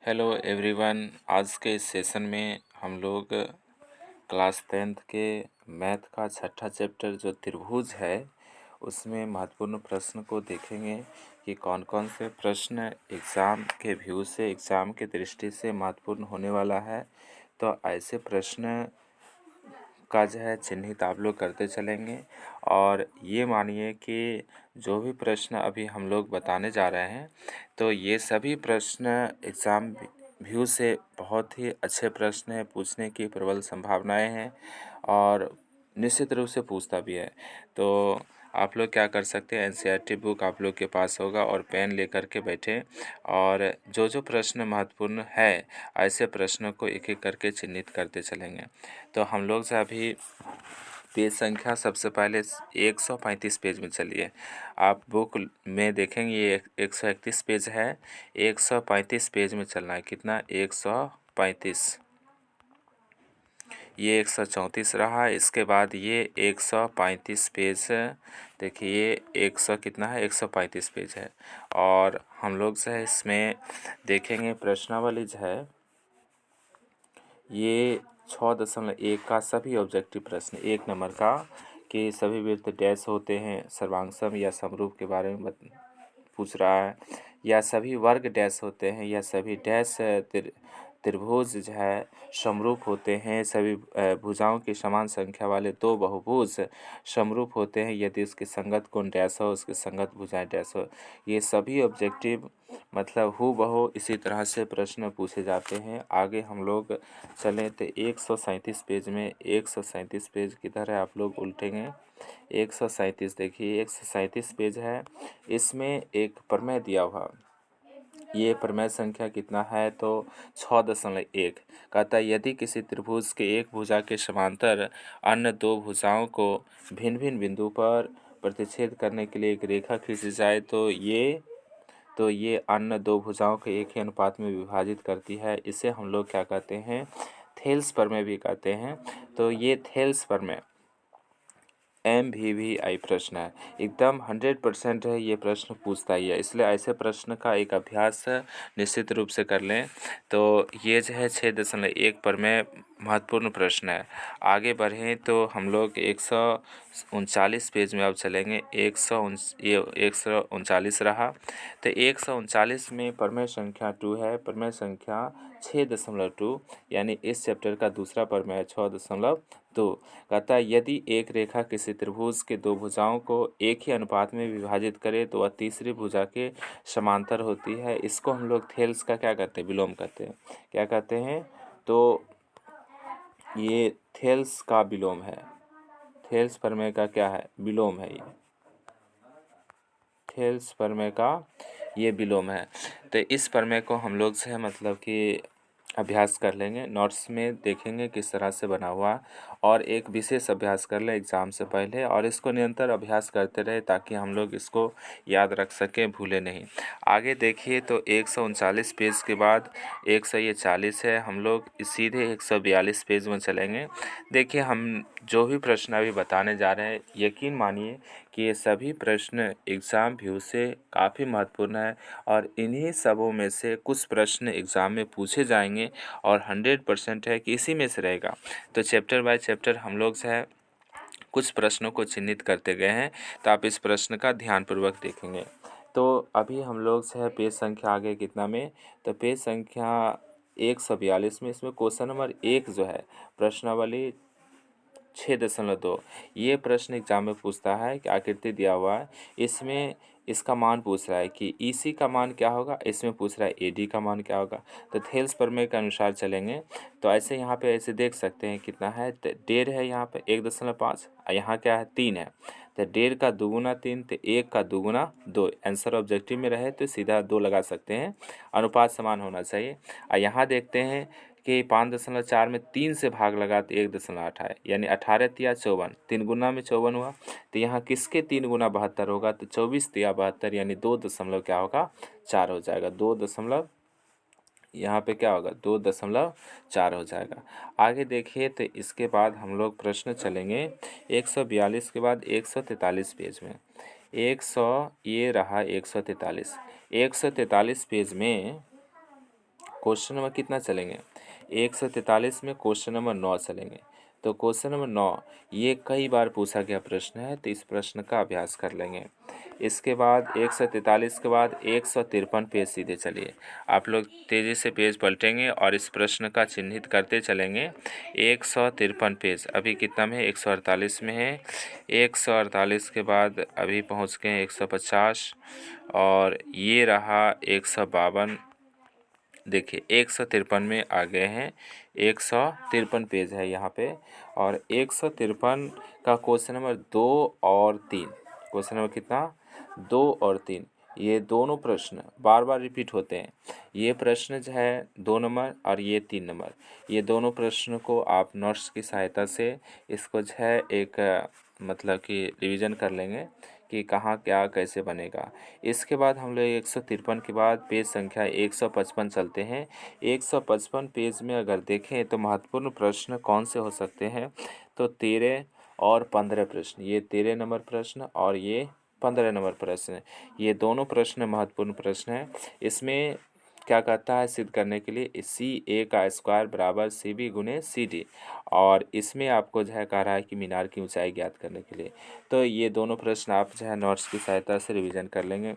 Hello everyone. आज के इस सेशन में हम लोग क्लास 10th के मैथ का छठा चैप्टर जो त्रिभुज है उसमें महत्वपूर्ण प्रश्न को देखेंगे कि कौन कौन से प्रश्न एग्ज़ाम के व्यू से एग्ज़ाम के दृष्टि से महत्वपूर्ण होने वाला है। तो ऐसे प्रश्न का जो है चिन्हित आप लोग करते चलेंगे और ये मानिए कि जो भी प्रश्न अभी हम लोग बताने जा रहे हैं तो ये सभी प्रश्न एग्ज़ाम व्यू से बहुत ही अच्छे प्रश्न हैं, पूछने की प्रबल संभावनाएं हैं और निश्चित रूप से पूछता भी है। तो आप लोग क्या कर सकते हैं, एनसीईआरटी बुक आप लोग के पास होगा और पेन लेकर के बैठें और जो जो प्रश्न महत्वपूर्ण है ऐसे प्रश्नों को एक एक करके चिन्हित करते चलेंगे। तो हम लोग से अभी पेज संख्या सबसे पहले 135 पेज में चलिए। आप बुक में देखेंगे ये 131 पेज है, 135 पेज में चलना है। कितना? 135। ये 134 रहा। इसके बाद ये 135 पेज देखिए, ये 100 कितना है, 135 पेज है। और हम लोग जो है इसमें देखेंगे प्रश्नावली जो है ये 6.1 का सभी ऑब्जेक्टिव प्रश्न 1 नंबर का कि सभी वृत्त डैश होते हैं, सर्वांगसम या समरूप के बारे में पूछ रहा है, या सभी वर्ग डैश होते हैं, या सभी डैश त्रिभुज जो है समरूप होते हैं, सभी भुजाओं की समान संख्या वाले दो बहुभुज समरूप होते हैं यदि उसकी संगत कोण डैश हो, उसकी संगत भुजाएं डैश हो। ये सभी ऑब्जेक्टिव मतलब हूबहू इसी तरह से प्रश्न पूछे जाते हैं। आगे हम लोग चलें तो 137 पेज में, 137 पेज किधर है आप लोग उल्टेंगे। 137 देखिए, 137 पेज है। इसमें एक प्रमेय दिया हुआ, ये प्रमेय संख्या कितना है तो 6.1 कहता है यदि किसी त्रिभुज के एक भुजा के समांतर अन्य दो भुजाओं को भिन्न भिन्न बिंदु पर प्रतिच्छेद करने के लिए एक रेखा खींची जाए तो ये अन्य दो भुजाओं के एक ही अनुपात में विभाजित करती है। इसे हम लोग क्या कहते हैं, थेल्स प्रमेय भी कहते हैं। तो ये थेल्स प्रमेय MVVI प्रश्न है, एकदम 100% है, ये प्रश्न पूछता ही है, इसलिए ऐसे प्रश्न का एक अभ्यास निश्चित रूप से कर लें। तो ये जो है 6.1 पर में महत्वपूर्ण प्रश्न है। आगे बढ़ें तो हम लोग 139 पेज में अब चलेंगे। ये 139 रहा। तो 139 में प्रमेय संख्या 2 है, प्रमेय संख्या 6.2 यानी इस चैप्टर का दूसरा प्रमेय है 6.2। कहता है यदि एक रेखा किसी त्रिभुज के दो भुजाओं को एक ही अनुपात में विभाजित करे तो वह तीसरी भुजा के समांतर होती है। इसको हम लोग थेल्स का क्या कहते हैं, विलोम कहते हैं। क्या कहते हैं? तो ये थेल्स का विलोम है। थेल्स प्रमेय का क्या है, विलोम है। ये थेल्स प्रमेय का ये विलोम है। तो इस प्रमेय को हम लोग से मतलब कि अभ्यास कर लेंगे, नोट्स में देखेंगे किस तरह से बना हुआ, और एक विशेष अभ्यास कर लें एग्ज़ाम से पहले और इसको निरंतर अभ्यास करते रहे ताकि हम लोग इसको याद रख सकें, भूले नहीं। आगे देखिए तो 139 पेज के बाद 140 है, हम लोग सीधे 142 पेज में चलेंगे। देखिए हम जो भी प्रश्न अभी बताने जा रहे हैं यकीन मानिए कि ये सभी प्रश्न एग्ज़ाम व्यू से काफ़ी महत्वपूर्ण है और इन्हीं सबों में से कुछ प्रश्न एग्ज़ाम में पूछे जाएंगे और 100% है कि इसी में से रहेगा। तो चैप्टर बाय चैप्टर हम लोग से है कुछ प्रश्नों को चिन्हित करते गए हैं, तो आप इस प्रश्न का ध्यानपूर्वक देखेंगे। तो अभी हम लोग से है पेज संख्या आगे कितना में, तो पेज संख्या 142 में, इसमें क्वेश्चन नंबर 1 जो है प्रश्नावली 6.2, ये प्रश्न एग्जाम में पूछता है कि आकृति दिया हुआ है, इसमें इसका मान पूछ रहा है कि EC का मान क्या होगा, इसमें पूछ रहा है AD का मान क्या होगा। तो थेल्स प्रमेय के अनुसार चलेंगे तो ऐसे यहाँ पे ऐसे देख सकते हैं कितना है, तो 1.5 है यहाँ पे 1.5, यहाँ क्या है 3 है। तो 1.5 का दुगुना 3, तो 1 का दुगुना 2। आंसर ऑब्जेक्टिव में रहे तो सीधा 2 लगा सकते हैं, अनुपात समान होना चाहिए। और यहाँ देखते हैं कि 5.4 में 3 से भाग लगा तो 1.8 है, यानी 18 तिया 54, 3 गुना में 54 हुआ। तो यहाँ किसके 3 गुना 72 होगा, तो 24 तिया 72 यानी 2 दशमलव क्या होगा, 4 हो जाएगा। 2 दशमलव यहाँ पे क्या होगा, 2.4 हो जाएगा। आगे देखिए तो इसके बाद हम लोग प्रश्न चलेंगे 142 के बाद 143 पेज में। 100 ये रहा 143 पेज में क्वेश्चन नंबर कितना चलेंगे, 143 में क्वेश्चन नंबर 9 चलेंगे। तो क्वेश्चन नंबर 9 ये कई बार पूछा गया प्रश्न है, तो इस प्रश्न का अभ्यास कर लेंगे। इसके बाद 143 के बाद 153 पेज सीधे चलिए। आप लोग तेज़ी से पेज पलटेंगे और इस प्रश्न का चिन्हित करते चलेंगे। 153 पेज अभी कितना में है, 148 में है। 148 के बाद अभी पहुंच गए 150 और ये रहा 152। देखिए 153 में आ गए हैं, 153 पेज है यहाँ पे। और 153 का क्वेश्चन नंबर 2 और 3, क्वेश्चन नंबर कितना, 2 और 3, ये दोनों प्रश्न बार बार रिपीट होते हैं। ये प्रश्न जो है 2 नंबर और ये 3 नंबर, ये दोनों प्रश्न को आप नोट्स की सहायता से इसको जो है एक मतलब कि रिवीजन कर लेंगे कि कहाँ क्या कैसे बनेगा। इसके बाद हम लोग 153 के बाद पेज संख्या 155 चलते हैं। 155 पेज में अगर देखें तो महत्वपूर्ण प्रश्न कौन से हो सकते हैं, तो 13 और 15 प्रश्न, ये 13 नंबर प्रश्न और ये 15 नंबर प्रश्न, ये दोनों प्रश्न महत्वपूर्ण प्रश्न हैं। इसमें क्या कहता है सिद्ध करने के लिए, सी ए का स्क्वायर बराबर सी बी गुने सी डी, और इसमें आपको जो है कह रहा है कि मीनार की ऊंचाई ज्ञात करने के लिए। तो ये दोनों प्रश्न आप जो है नोट्स की सहायता से रिवीजन कर लेंगे।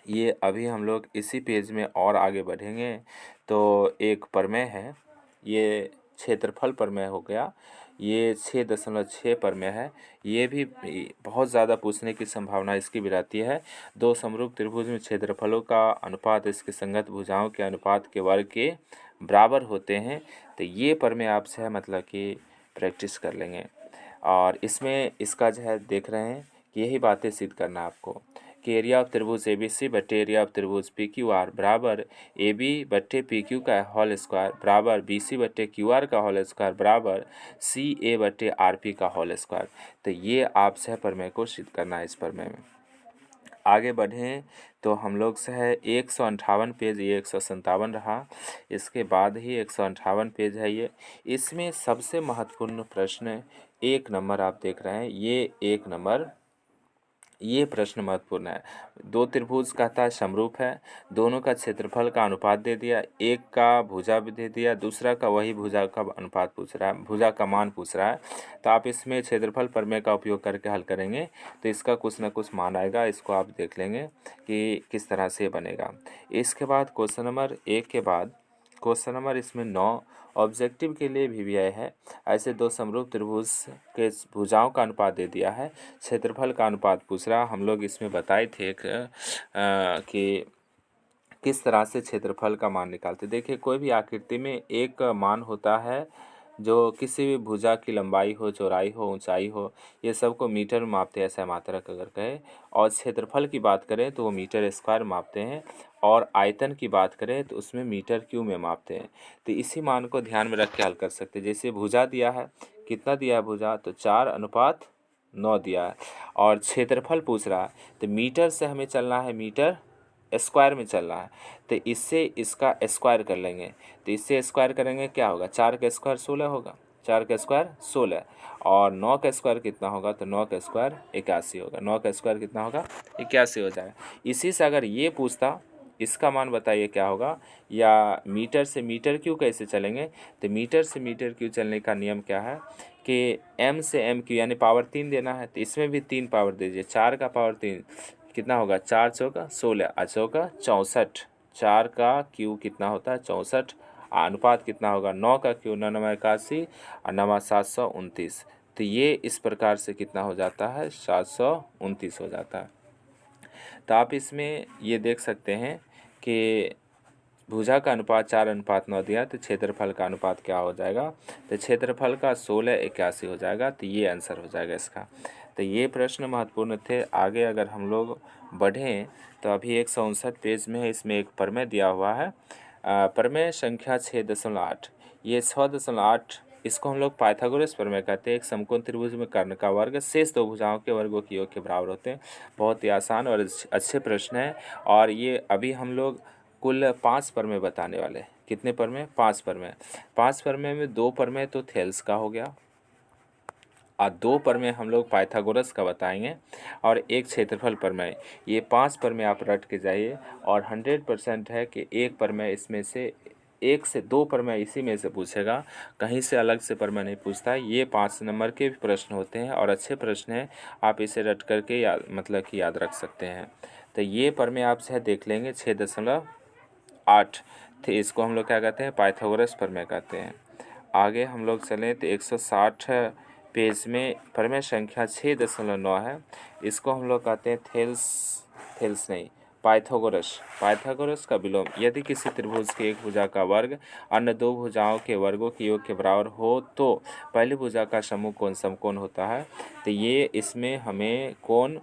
ये अभी हम लोग इसी पेज में और आगे बढ़ेंगे। तो एक प्रमेय है, ये क्षेत्रफल प्रमेय हो गया, ये 6.6 प्रमेय है। ये भी बहुत ज़्यादा पूछने की संभावना इसकी भी रहती है। दो समरूप त्रिभुज में क्षेत्रफलों का अनुपात इसके संगत भुजाओं के अनुपात के वर्ग के बराबर होते हैं। तो ये प्रमेय आप से है मतलब कि प्रैक्टिस कर लेंगे। और इसमें इसका जो है देख रहे हैं कि यही बातें सिद्ध करना है आपको कि एरिया ऑफ त्रिभुज ए बी सी बट्टे एरिया ऑफ त्रिभुज पी क्यू आर बराबर ए बी बट्टे पी क्यू का होल स्क्वायर बराबर बी सी बट्टे क्यू आर का होल स्क्वायर बराबर सी ए बट्टे आर पी का होल स्क्वायर। तो ये आप सह प्रमेय को सिद्ध करना है। इस प्रमेय में आगे बढ़ें तो हम लोग से है 158 पेज, ये 157 रहा। इसके बाद ही 158 पेज है ये। इसमें सबसे महत्वपूर्ण प्रश्न 1 नंबर आप देख रहे हैं, ये 1 नंबर, ये प्रश्न महत्वपूर्ण है। दो त्रिभुज कहता है समरूप है, दोनों का क्षेत्रफल का अनुपात दे दिया, एक का भुजा भी दे दिया, दूसरा का वही भुजा का अनुपात पूछ रहा है, भुजा का मान पूछ रहा है। तो आप इसमें क्षेत्रफल प्रमेय का उपयोग करके हल करेंगे तो इसका कुछ ना कुछ मान आएगा। इसको आप देख लेंगे कि किस तरह से बनेगा। इसके बाद क्वेश्चन नंबर 1 के बाद क्वेश्चन नंबर इसमें 9 ऑब्जेक्टिव के लिए भी आया है। ऐसे दो समरूप त्रिभुज के भुजाओं का अनुपात दे दिया है, क्षेत्रफल का अनुपात पूछ रहा। हम लोग इसमें बताए थे कि किस तरह से क्षेत्रफल का मान निकालते। देखिए कोई भी आकृति में एक मान होता है जो किसी भी भुजा की लंबाई हो, चौड़ाई हो, ऊंचाई हो, ये सब को मीटर में मापते हैं ऐसा मात्रक अगर कहे। और क्षेत्रफल की बात करें तो वो मीटर स्क्वायर मापते हैं, और आयतन की बात करें तो उसमें मीटर क्यूब में मापते हैं। तो इसी मान को ध्यान में रख के हल कर सकते हैं। जैसे भुजा दिया है, कितना दिया है भुजा, तो 4:9 दिया है। और क्षेत्रफल पूछ रहा है तो मीटर से हमें चलना है, मीटर स्क्वायर में चल रहा है, तो इससे इसका स्क्वायर कर लेंगे। तो इससे स्क्वायर करेंगे क्या होगा, 4 का स्क्वायर 16 होगा, 4 का स्क्वायर 16, और 9 का स्क्वायर कितना होगा, तो 9 का स्क्वायर 81 होगा। 9 का स्क्वायर कितना होगा, 81 हो जाएगा। इसी से अगर ये पूछता इसका मान बताइए क्या होगा, या मीटर से मीटर क्यू कैसे चलेंगे, तो मीटर से मीटर क्यू चलने का नियम क्या है कि m से m क्यू यानी पावर 3 देना है, तो इसमें भी 3 पावर दीजिए। 4 का पावर 3 कितना होगा, 4 चौका 16, 8 चौका 64, 4 का क्यू कितना होता है 64। अनुपात कितना होगा, 9 का क्यू 9 9 81 और 9 729। तो ये इस प्रकार से कितना हो जाता है, 729 हो जाता है। तो आप इसमें ये देख सकते हैं कि भुजा का अनुपात 4:9 दिया, तो क्षेत्रफल का अनुपात क्या हो जाएगा, तो क्षेत्रफल का 16:81 हो जाएगा। तो ये आंसर हो जाएगा इसका। तो ये प्रश्न महत्वपूर्ण थे। आगे अगर हम लोग बढ़ें तो अभी 159 पेज में है, इसमें एक प्रमेय दिया हुआ है, प्रमेय संख्या 6.8। ये 6.8 इसको हम लोग पाइथागोरस प्रमेय कहते हैं। एक समकोण त्रिभुज में कर्ण का वर्ग शेष दो भुजाओं के वर्गों की योग के बराबर होते हैं। बहुत ही आसान और अच्छे प्रश्न है। और ये अभी हम लोग कुल 5 प्रमेय बताने वाले हैं। कितने प्रमेय, 5 प्रमेय। 5 प्रमेय में 2 प्रमेय तो थेल्स का हो गया, और 2 प्रमेय हम लोग पाइथागोरस का बताएंगे, और एक क्षेत्रफल प्रमेय। ये 5 प्रमेय आप रट के जाइए, और 100% है कि एक प्रमेय इसमें से 1 से 2 प्रमेय इसी में से पूछेगा, कहीं से अलग से प्रमेय नहीं पूछता है। ये 5 नंबर के भी प्रश्न होते हैं और अच्छे प्रश्न हैं, आप इसे रट करके याद मतलब कि याद रख सकते हैं। तो ये प्रमेय आप जो है देख लेंगे 6.8 थे, इसको हम लोग क्या कहते हैं, पाइथागोरस प्रमेय कहते हैं। आगे हम लोग चलें तो 160 पेज में प्रमेय संख्या 6.9 है, इसको हम लोग कहते हैं थेल्स नहीं, पाइथागोरस का विलोम। यदि किसी त्रिभुज के एक भुजा का वर्ग अन्य दो भुजाओं के वर्गों के योग के बराबर हो तो पहली भुजा का समूह कौन समकोण होता है। तो ये इसमें हमें कोण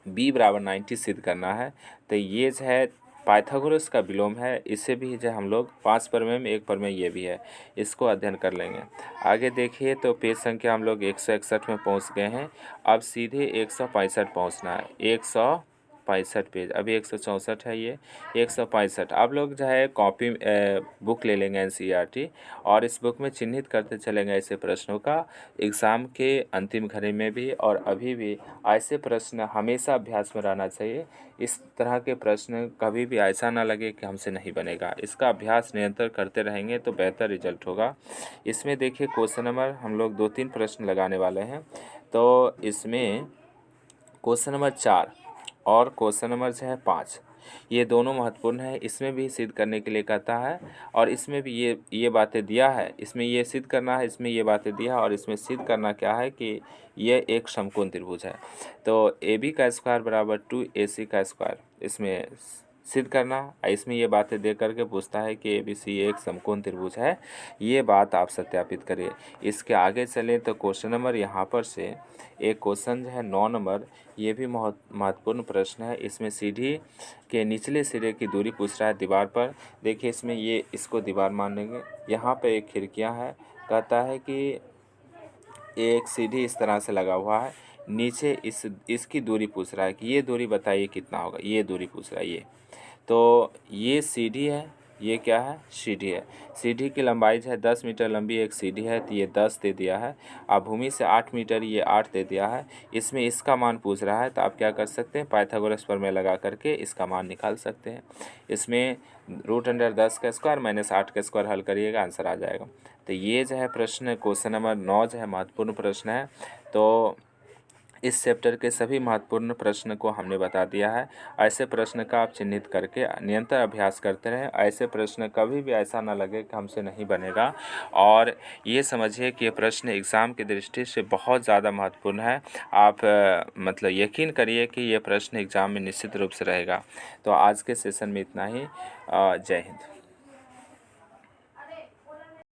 b बराबर 90 सिद्ध करना है। तो ये जो है पाइथागोरस का विलोम है, इसे भी जो हम लोग 5 प्रमेय में एक प्रमेय ये भी है, इसको अध्ययन कर लेंगे। आगे देखिए तो पेज संख्या हम लोग 161 में पहुंच गए हैं। अब सीधे 165 पहुंचना है, 165 पेज, अभी 164 है, ये 165। आप लोग जो है कॉपी बुक ले लेंगे NCERT और इस बुक में चिन्हित करते चलेंगे ऐसे प्रश्नों का। एग्ज़ाम के अंतिम घड़ी में भी और अभी भी ऐसे प्रश्न हमेशा अभ्यास में रहना चाहिए। इस तरह के प्रश्न कभी भी ऐसा ना लगे कि हमसे नहीं बनेगा, इसका अभ्यास निरंतर करते रहेंगे तो बेहतर रिजल्ट होगा। इसमें देखिए क्वेश्चन नंबर हम लोग 2-3 प्रश्न लगाने वाले हैं। तो इसमें क्वेश्चन नंबर 4 और क्वेश्चन नंबर जो है 5, ये दोनों महत्वपूर्ण है। इसमें भी सिद्ध करने के लिए कहता है और इसमें भी ये बातें दिया है, इसमें ये सिद्ध करना है, इसमें ये बातें दिया है और इसमें सिद्ध करना क्या है कि ये एक समकोण त्रिभुज है। तो AB का स्क्वायर बराबर 2AC का स्क्वायर, इसमें सिद्ध करना। इसमें ये बातें दे करके पूछता है कि ABC एक समकोण त्रिभुज है, ये बात आप सत्यापित करिए। इसके आगे चलें तो क्वेश्चन नंबर यहाँ पर से एक क्वेश्चन जो है 9 नंबर, ये भी महत्वपूर्ण प्रश्न है। इसमें सीढ़ी के निचले सिरे की दूरी पूछ रहा है दीवार पर। देखिए इसमें ये इसको दीवार मान लेंगे, यहाँ पे एक खिड़कियाँ है, कहता है कि एक सीढ़ी इस तरह से लगा हुआ है, नीचे इसकी दूरी पूछ रहा है कि ये दूरी बताइए कितना होगा, ये दूरी पूछ रहा है ये। तो ये सीढ़ी है, ये क्या है, सीढ़ी है। सीढ़ी की लंबाई जो है 10 मीटर लंबी एक सीढ़ी है, तो ये 10 दे दिया है। अब भूमि से 8 मीटर, ये 8 दे दिया है। इसमें इसका मान पूछ रहा है, तो आप क्या कर सकते हैं, पाइथागोरस प्रमेय लगा करके इसका मान निकाल सकते हैं। इसमें √10 का स्क्वायर माइनस 8 का स्क्वायर हल करिएगा, आंसर आ जाएगा। तो ये जो है प्रश्न क्वेश्चन नंबर 9 जो है महत्वपूर्ण प्रश्न है। तो इस चैप्टर के सभी महत्वपूर्ण प्रश्न को हमने बता दिया है। ऐसे प्रश्न का आप चिन्हित करके निरंतर अभ्यास करते रहें। ऐसे प्रश्न कभी भी ऐसा ना लगे कि हमसे नहीं बनेगा। और ये समझिए कि ये प्रश्न एग्ज़ाम की दृष्टि से बहुत ज़्यादा महत्वपूर्ण है। आप मतलब यकीन करिए कि ये प्रश्न एग्ज़ाम में निश्चित रूप से रहेगा। तो आज के सेशन में इतना ही। जय हिंद।